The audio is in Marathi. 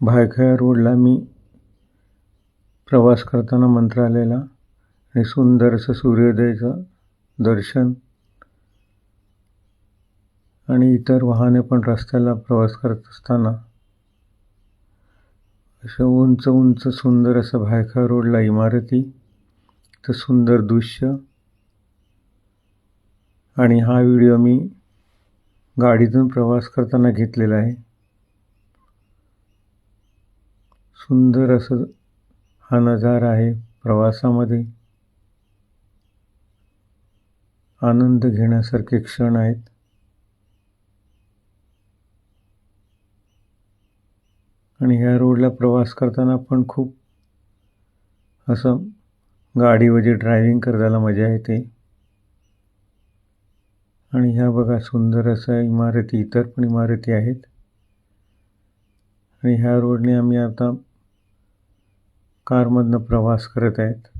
भायखळा रोडला मी प्रवास करताना मंत्रालयाला आणि सुंदर असं सूर्योदयाचं दर्शन आणि इतर वाहने पण रस्त्याला प्रवास करत असताना असं उंच उंच सुंदर असं भायखळा रोडला इमारती, तर सुंदर दृश्य. आणि हा व्हिडिओ मी गाडीतून प्रवास करताना घेतलेला आहे. सुंदर असं हा नजारा आहे. प्रवासामध्ये आनंद घेण्यासारखे क्षण आहेत. आणि ह्या रोडला प्रवास करताना पण खूप असं गाडीमध्ये ड्रायव्हिंग करायला मजा येते. आणि ह्या बघा सुंदर अशा इमारती, इतर पण इमारती आहेत. आणि ह्या रोडने आम्ही आता कारमधनं प्रवास करत आहेत.